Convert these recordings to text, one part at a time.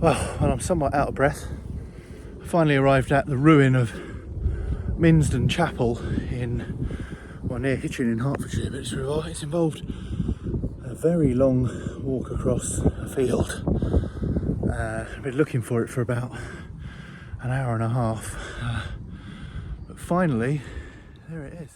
Well, I'm somewhat out of breath. I finally arrived at the ruin of Minsden Chapel near Hitchin in Hertfordshire, but it's involved a very long walk across a field. I've been looking for it for about an hour and a half, but finally, there it is.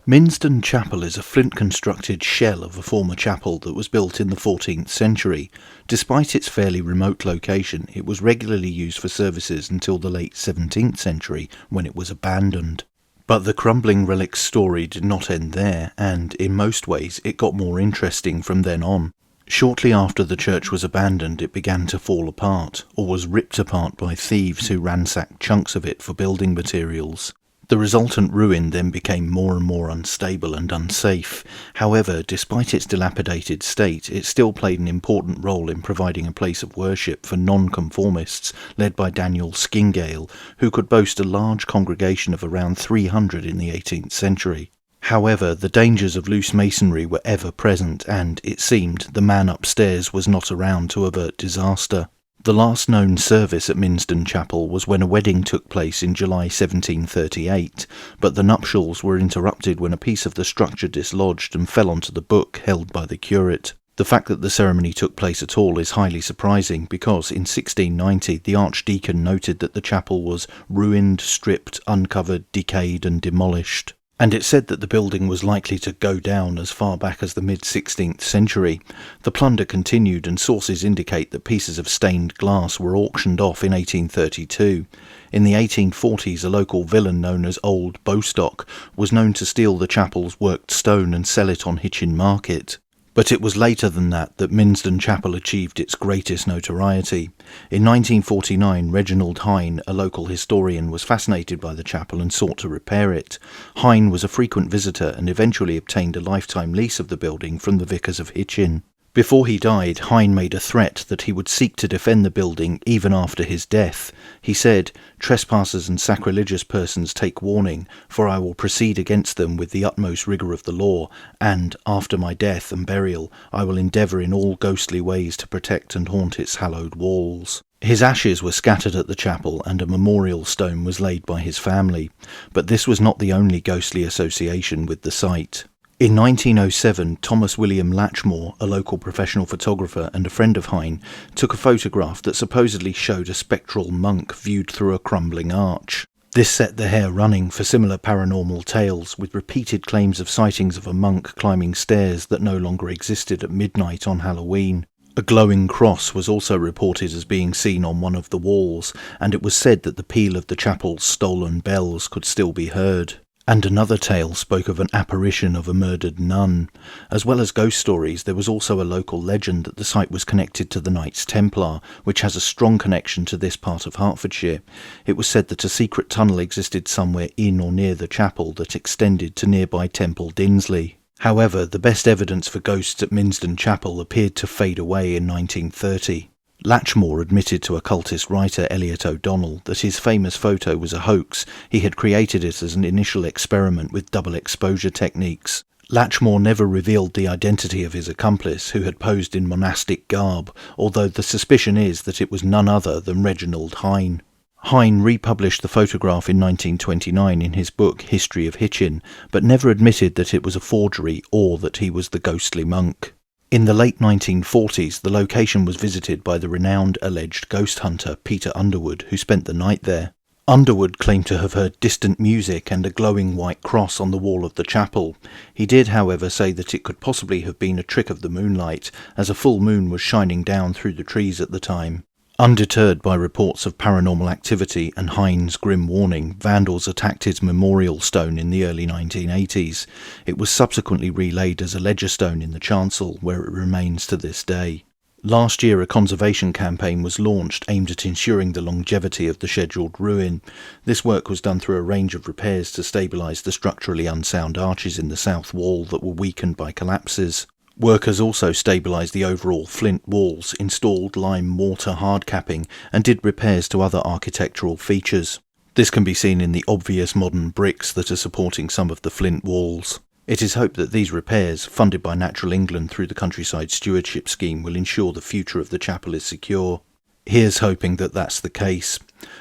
Minsden Chapel is a flint-constructed shell of a former chapel that was built in the 14th century. Despite its fairly remote location, it was regularly used for services until the late 17th century, when it was abandoned. But the crumbling relic's story did not end there, and, in most ways, it got more interesting from then on. Shortly after the church was abandoned, it began to fall apart, or was ripped apart by thieves who ransacked chunks of it for building materials. The resultant ruin then became more and more unstable and unsafe. However, despite its dilapidated state, it still played an important role in providing a place of worship for nonconformists led by Daniel Skingale, who could boast a large congregation of around 300 in the 18th century. However, the dangers of loose masonry were ever present and, it seemed, the man upstairs was not around to avert disaster. The last known service at Minsden Chapel was when a wedding took place in July 1738, but the nuptials were interrupted when a piece of the structure dislodged and fell onto the book held by the curate. The fact that the ceremony took place at all is highly surprising because in 1690 the archdeacon noted that the chapel was ruined, stripped, uncovered, decayed and demolished. And it said that the building was likely to go down as far back as the mid-16th century. The plunder continued, and sources indicate that pieces of stained glass were auctioned off in 1832. In the 1840s, a local villain known as Old Bostock was known to steal the chapel's worked stone and sell it on Hitchin Market. But it was later than that Minsden Chapel achieved its greatest notoriety. In 1949, Reginald Hine, a local historian, was fascinated by the chapel and sought to repair it. Hine was a frequent visitor and eventually obtained a lifetime lease of the building from the vicars of Hitchin. Before he died, Hine made a threat that he would seek to defend the building even after his death. He said, "Trespassers and sacrilegious persons take warning, for I will proceed against them with the utmost rigour of the law, and, after my death and burial, I will endeavour in all ghostly ways to protect and haunt its hallowed walls." His ashes were scattered at the chapel and a memorial stone was laid by his family, but this was not the only ghostly association with the site. In 1907, Thomas William Latchmore, a local professional photographer and a friend of Hine, took a photograph that supposedly showed a spectral monk viewed through a crumbling arch. This set the hair running for similar paranormal tales, with repeated claims of sightings of a monk climbing stairs that no longer existed at midnight on Halloween. A glowing cross was also reported as being seen on one of the walls, and it was said that the peal of the chapel's stolen bells could still be heard. And another tale spoke of an apparition of a murdered nun. As well as ghost stories, there was also a local legend that the site was connected to the Knights Templar, which has a strong connection to this part of Hertfordshire. It was said that a secret tunnel existed somewhere in or near the chapel that extended to nearby Temple Dinsley. However, the best evidence for ghosts at Minsden Chapel appeared to fade away in 1930. Latchmore admitted to occultist writer Elliot O'Donnell that his famous photo was a hoax. He had created it as an initial experiment with double exposure techniques. Latchmore never revealed the identity of his accomplice, who had posed in monastic garb, although the suspicion is that it was none other than Reginald Hine. Hine republished the photograph in 1929 in his book History of Hitchin, but never admitted that it was a forgery or that he was the ghostly monk. In the late 1940s, the location was visited by the renowned alleged ghost hunter Peter Underwood, who spent the night there. Underwood claimed to have heard distant music and a glowing white cross on the wall of the chapel. He did, however, say that it could possibly have been a trick of the moonlight, as a full moon was shining down through the trees at the time. Undeterred by reports of paranormal activity and Hine's grim warning, vandals attacked his memorial stone in the early 1980s. It was subsequently relaid as a ledger stone in the chancel, where it remains to this day. Last year, a conservation campaign was launched aimed at ensuring the longevity of the scheduled ruin. This work was done through a range of repairs to stabilise the structurally unsound arches in the south wall that were weakened by collapses. Workers also stabilised the overall flint walls, installed lime mortar hard capping, and did repairs to other architectural features. This can be seen in the obvious modern bricks that are supporting some of the flint walls. It is hoped that these repairs, funded by Natural England through the Countryside Stewardship Scheme, will ensure the future of the chapel is secure. Here's hoping that that's the case.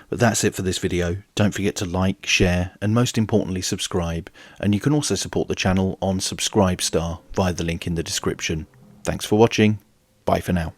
But that's it for this video. Don't forget to like, share, and most importantly subscribe. And you can also support the channel on Subscribestar via the link in the description. Thanks for watching. Bye for now.